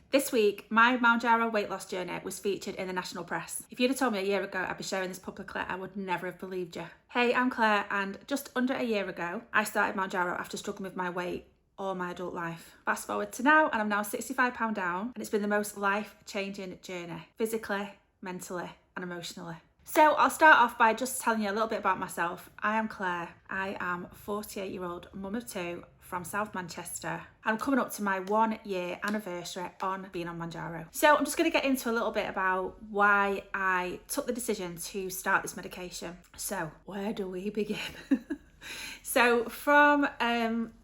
This week, my Mounjaro weight loss journey was featured in the national press. If you'd have told me a year ago I'd be sharing this publicly, I would never have believed you. Hey, I'm Claire, and just under a year ago, I started Mounjaro after struggling with my weight all my adult life. Fast forward to now, and I'm now £65 down, and it's been the most life-changing journey, physically, mentally, and emotionally. So I'll start off by just telling you a little bit about myself. I am Claire. I am a 48-year-old mum of two from South Manchester. I'm coming up to my 1 year anniversary on being on Mounjaro. So I'm just going to get into a little bit about why I took the decision to start this medication. So where do we begin? So from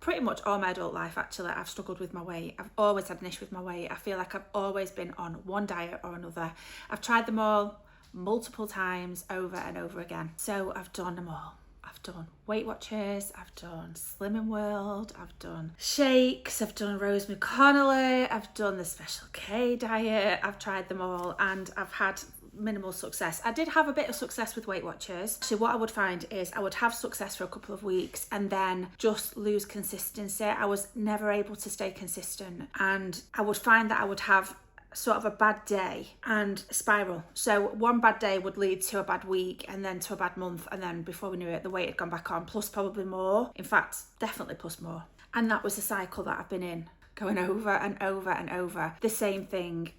pretty much all my adult life, actually, I've struggled with my weight. I've always had an issue with my weight. I feel like I've always been on one diet or another. I've tried them all multiple times over and over again. So I've done them all. I've done Weight Watchers, I've done Slimming World, I've done shakes, I've done Rose McConnelly, I've done the Special K diet, I've tried them all and I've had minimal success. I did have a bit of success with Weight Watchers. So what I would find is I would have success for a couple of weeks and then just lose consistency. I was never able to stay consistent, and I would find that I would have sort of a bad day and spiral. So one bad day would lead to a bad week and then to a bad month, and then before we knew it, the weight had gone back on, plus probably more. In fact, definitely plus more. And that was the cycle that I've been in, going over and over and over the same thing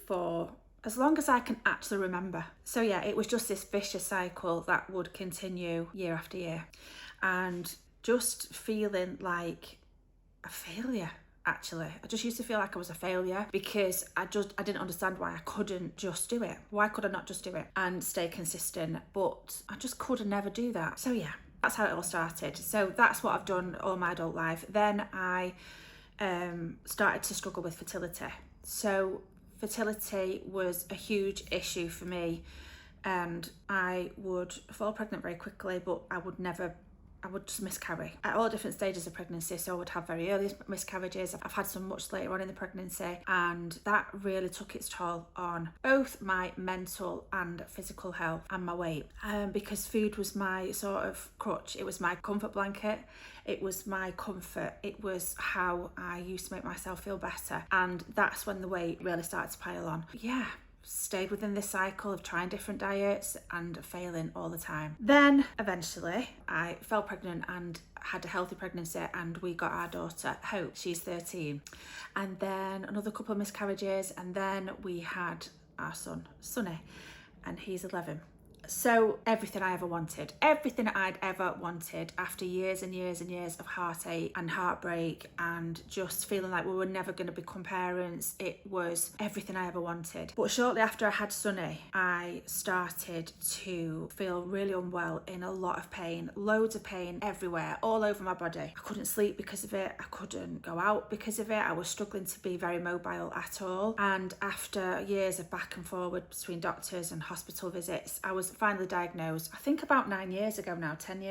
for as long as I can actually remember. So yeah, it was just this vicious cycle that would continue year after year, and just feeling like a failure. Actually, I just used to feel like I was a failure because I didn't understand why I couldn't just do it. Why could I not just do it and stay consistent? But I just could never do that. So yeah, that's how it all started. So that's what I've done all my adult life. Then I started to struggle with fertility. So fertility was a huge issue for me, and I would fall pregnant very quickly, but I would just miscarry at all different stages of pregnancy. So I would have very early miscarriages. I've had some much later on in the pregnancy, and that really took its toll on both my mental and physical health and my weight, because food was my sort of crutch. It was my comfort blanket. It was my comfort. It was how I used to make myself feel better, and that's when the weight really started to pile on. Yeah, stayed within this cycle of trying different diets and failing all the time. Then eventually I fell pregnant and had a healthy pregnancy, and we got our daughter Hope. She's 13. And then another couple of miscarriages, and then we had our son Sonny, and he's 11. So everything I'd ever wanted after years and years and years of heartache and heartbreak and just feeling like we were never going to become parents, it was everything I ever wanted. But shortly after I had Sonny, I started to feel really unwell, in a lot of pain, loads of pain everywhere, all over my body. I couldn't sleep because of it. I couldn't go out because of it. I was struggling to be very mobile at all. And after years of back and forward between doctors and hospital visits, I was finally diagnosed, I think about 9 years ago now, 9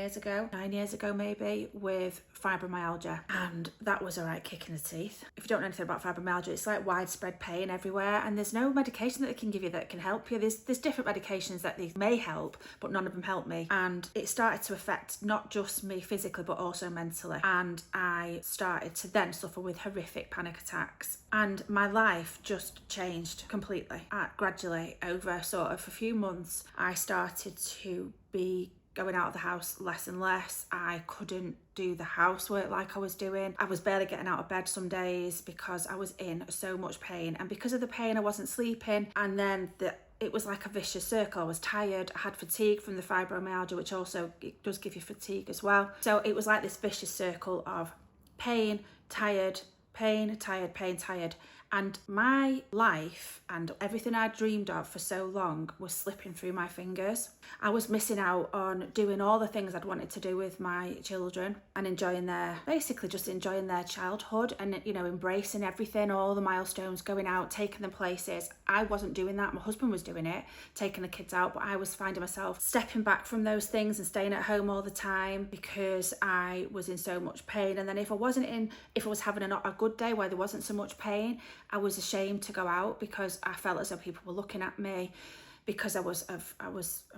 years ago maybe, with fibromyalgia. And that was a right kick in the teeth. If you don't know anything about fibromyalgia, it's like widespread pain everywhere, and there's no medication that they can give you that can help you. There's different medications that they may help, but none of them help me. And it started to affect not just me physically, but also mentally. And I started to then suffer with horrific panic attacks. And my life just changed completely. Gradually, over sort of a few months, I started to be going out of the house less and less. I couldn't do the housework like I was doing. I was barely getting out of bed some days because I was in so much pain. And because of the pain, I wasn't sleeping. And then it was like a vicious circle. I was tired. I had fatigue from the fibromyalgia, which also it does give you fatigue as well. So it was like this vicious circle of pain, tired, pain, tired, pain, tired. And my life and everything I dreamed of for so long was slipping through my fingers. I was missing out on doing all the things I'd wanted to do with my children and enjoying their childhood and, embracing everything, all the milestones, going out, taking them places. I wasn't doing that. My husband was doing it, taking the kids out, but I was finding myself stepping back from those things and staying at home all the time because I was in so much pain. And then if I was having a good day where there wasn't so much pain, I was ashamed to go out because I felt as though people were looking at me because I was of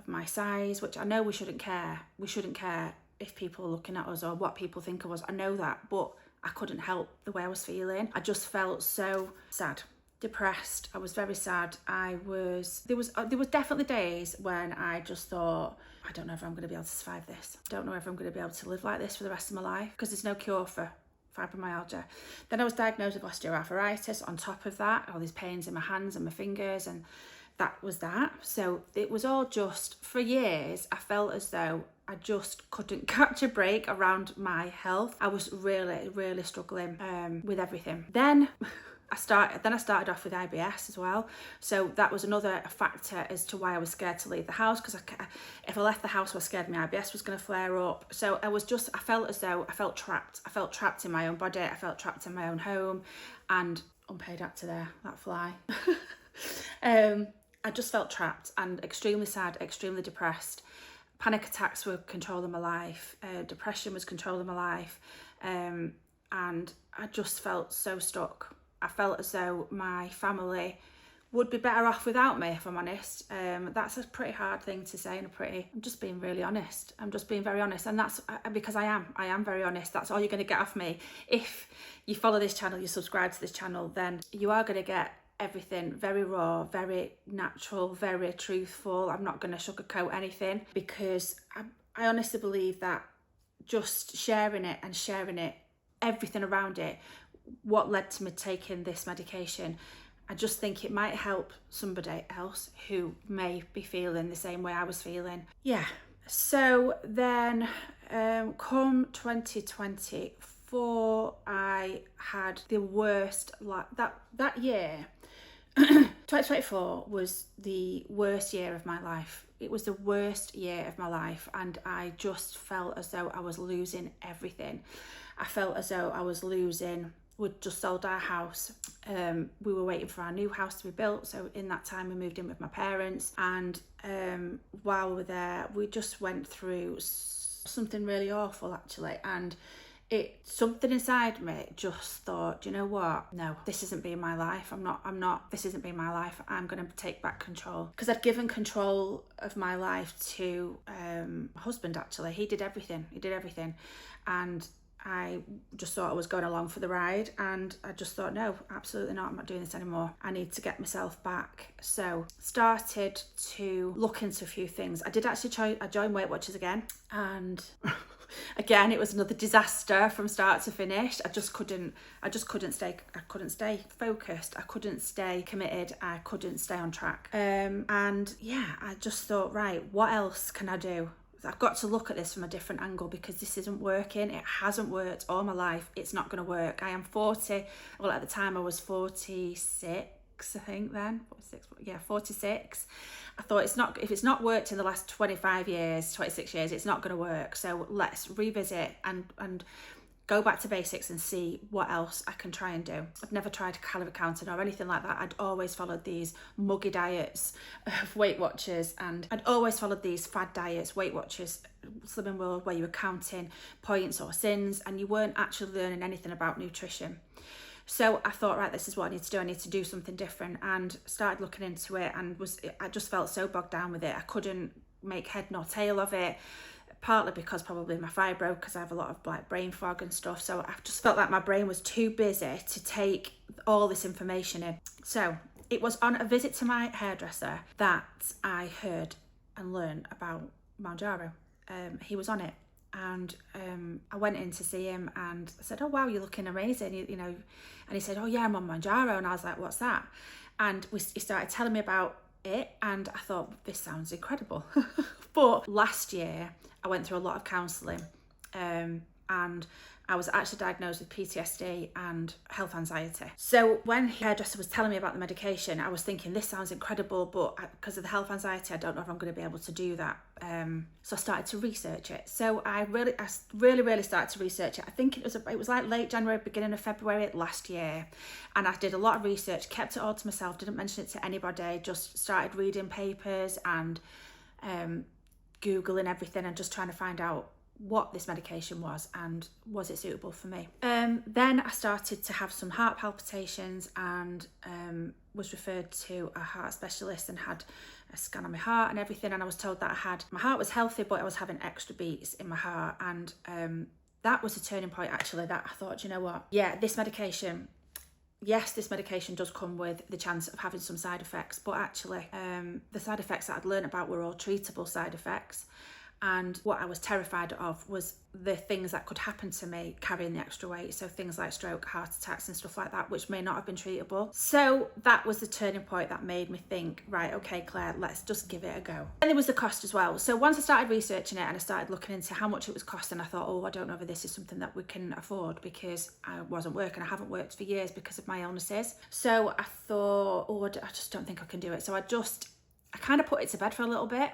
my size, which I know we shouldn't care. We shouldn't care if people are looking at us or what people think of us. I know that, but I couldn't help the way I was feeling. I just felt so sad. depressed. I was very sad. There was definitely days when I just thought, I don't know if I'm going to be able to survive this. I don't know if I'm going to be able to live like this for the rest of my life, because there's no cure for fibromyalgia. Then I was diagnosed with osteoarthritis. On top of that, all these pains in my hands and my fingers, and that was that. So it was all just, for years, I felt as though I just couldn't catch a break around my health. I was really, really struggling with everything. Then I started off with IBS as well. So that was another factor as to why I was scared to leave the house, because if I left the house, I was scared my IBS was going to flare up. So I felt as though I felt trapped. I felt trapped in my own body. I felt trapped in my own home. And unpaid actor there, that fly. I just felt trapped and extremely sad, extremely depressed. Panic attacks were controlling my life. Depression was controlling my life. And I just felt so stuck. I felt as though my family would be better off without me, if I'm honest. That's a pretty hard thing to say, and I'm just being really honest. I'm just being very honest, and that's because I am very honest. That's all you're going to get off me. If you follow this channel, you subscribe to this channel, then you are going to get everything very raw, very natural, very truthful. I'm not going to sugarcoat anything, because I honestly believe that just sharing it, everything around it, what led to me taking this medication, I just think it might help somebody else who may be feeling the same way I was feeling. Yeah. So then come 2024, I had the worst, that year. 2024 was the worst year of my life. It was the worst year of my life, and I just felt as though I was losing everything. I felt as though I was losing. We'd just sold our house. We were waiting for our new house to be built. So in that time, we moved in with my parents. And while we were there, we just went through something really awful, actually. And something inside me just thought, you know what? No, this isn't being my life. This isn't being my life. I'm going to take back control. Because I'd given control of my life to my husband, actually. He did everything. And I just thought I was going along for the ride, and I just thought, no, absolutely not. I'm not doing this anymore. I need to get myself back. So started to look into a few things. I did actually join Weight Watchers again, and again, it was another disaster from start to finish. I just couldn't stay focused. I couldn't stay committed. I couldn't stay on track. And yeah, I just thought, right, what else can I do? I've got to look at this from a different angle, because this isn't working. It hasn't worked all my life. It's not going to work. I am 40. Well, at the time I was 46, I think then. 46. I thought if it's not worked in the last 26 years, it's not going to work. So let's revisit and go back to basics and see what else I can try and do. I'd never tried calorie counting or anything like that. I'd always followed these muggy diets of Weight Watchers, and I'd always followed these fad diets, Weight Watchers, Slimming World, where you were counting points or sins and you weren't actually learning anything about nutrition. So I thought, right, this is what I need to do. I need to do something different, and started looking into it, and I just felt so bogged down with it. I couldn't make head nor tail of it. Partly because probably my fibro, because I have a lot of brain fog and stuff. So I just felt like my brain was too busy to take all this information in. So it was on a visit to my hairdresser that I heard and learned about Mounjaro. He was on it, and I went in to see him, and I said, oh wow, you're looking amazing, you know. And he said, oh yeah, I'm on Mounjaro. And I was like, what's that? And he started telling me about it, and I thought, this sounds incredible. But last year I went through a lot of counselling, and I was actually diagnosed with PTSD and health anxiety. So when the hairdresser was telling me about the medication, I was thinking, this sounds incredible, but because of the health anxiety, I don't know if I'm going to be able to do that. So I started to research it. So I really started to research it. I think it was like late January, beginning of February last year. And I did a lot of research, kept it all to myself, didn't mention it to anybody, just started reading papers and Googling everything and just trying to find out what this medication was and was it suitable for me. Then I started to have some heart palpitations and was referred to a heart specialist and had a scan on my heart and everything, and I was told that my heart was healthy, but I was having extra beats in my heart. And that was a turning point, actually, that I thought, you know what, yeah, this medication, yes, this medication does come with the chance of having some side effects, but actually the side effects that I'd learned about were all treatable side effects. And what I was terrified of was the things that could happen to me carrying the extra weight. So things like stroke, heart attacks and stuff like that, which may not have been treatable. So that was the turning point that made me think, right, okay, Claire, let's just give it a go. And there was the cost as well. So once I started researching it and I started looking into how much it was costing, I thought, oh, I don't know if this is something that we can afford, because I wasn't working. I haven't worked for years because of my illnesses. So I thought, oh, I just don't think I can do it. So I kind of put it to bed for a little bit,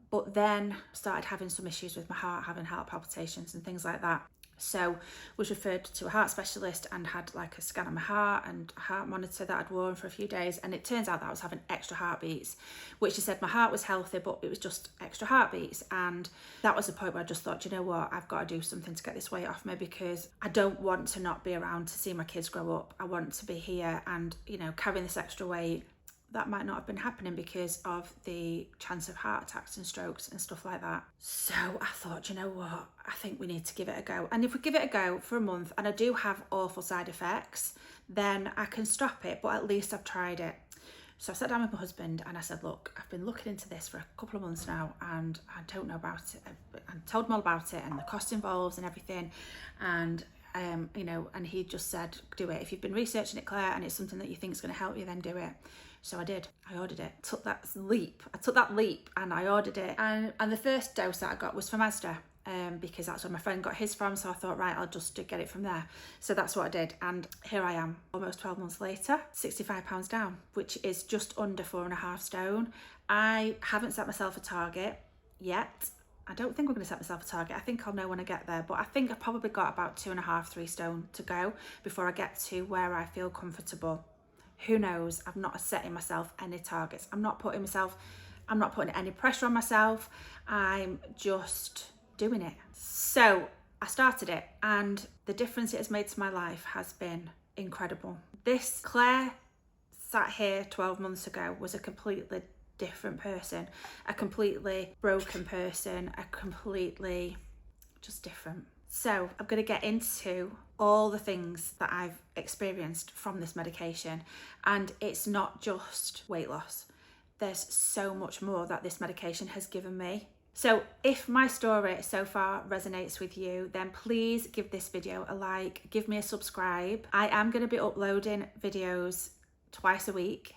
but then started having some issues with my heart, having heart palpitations and things like that. So was referred to a heart specialist and had like a scan of my heart and a heart monitor that I'd worn for a few days. And it turns out that I was having extra heartbeats, which they said my heart was healthy, but it was just extra heartbeats. And that was the point where I just thought, you know what, I've got to do something to get this weight off me, because I don't want to not be around to see my kids grow up. I want to be here, and, you know, carrying this extra weight, that might not have been happening because of the chance of heart attacks and strokes and stuff like that. So I thought, you know what, I think we need to give it a go. And if we give it a go for a month and I do have awful side effects, then I can stop it, but at least I've tried it. So I sat down with my husband and I said, look, I've been looking into this for a couple of months now and I don't know about it. I told him all about it and the cost involved and everything. And you know, and he just said, do it. If you've been researching it, Claire, and it's something that you think is going to help you, then do it. So I did. I ordered it. I took that leap and I ordered it. And the first dose that I got was from Asda, because that's where my friend got his from. So I thought, right, I'll just get it from there. So that's what I did. And here I am, almost 12 months later, 65 pounds down, which is just under 4.5 stone. I haven't set myself a target yet. I don't think I'm going to set myself a target. I think I'll know when I get there, but I think I've probably got about 2.5, 3 stone to go before I get to where I feel comfortable. Who knows? I'm not setting myself any targets. I'm not putting any pressure on myself. I'm just doing it. So I started it, and the difference it has made to my life has been incredible. This Claire sat here 12 months ago was a completely different person, a completely broken person, a completely just different. So I'm going to get into all the things that I've experienced from this medication, and it's not just weight loss. There's so much more that this medication has given me. So if my story so far resonates with you, then please give this video a like, give me a subscribe. I am going to be uploading videos twice a week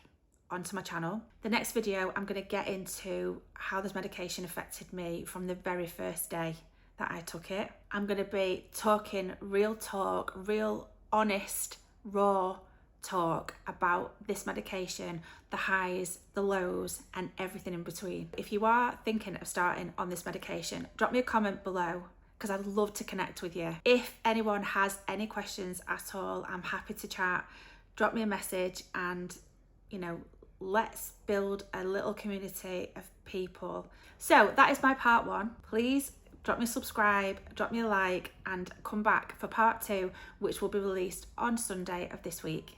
onto my channel. The next video, I'm going to get into how this medication affected me from the very first day that I took it. I'm going to be talking real talk, real honest, raw talk about this medication, the highs, the lows, and everything in between. If you are thinking of starting on this medication, drop me a comment below, because I'd love to connect with you. If anyone has any questions at all, I'm happy to chat. Drop me a message and, you know, let's build a little community of people. So that is my part 1. Please drop me a subscribe, drop me a like, and come back for part 2, which will be released on Sunday of this week.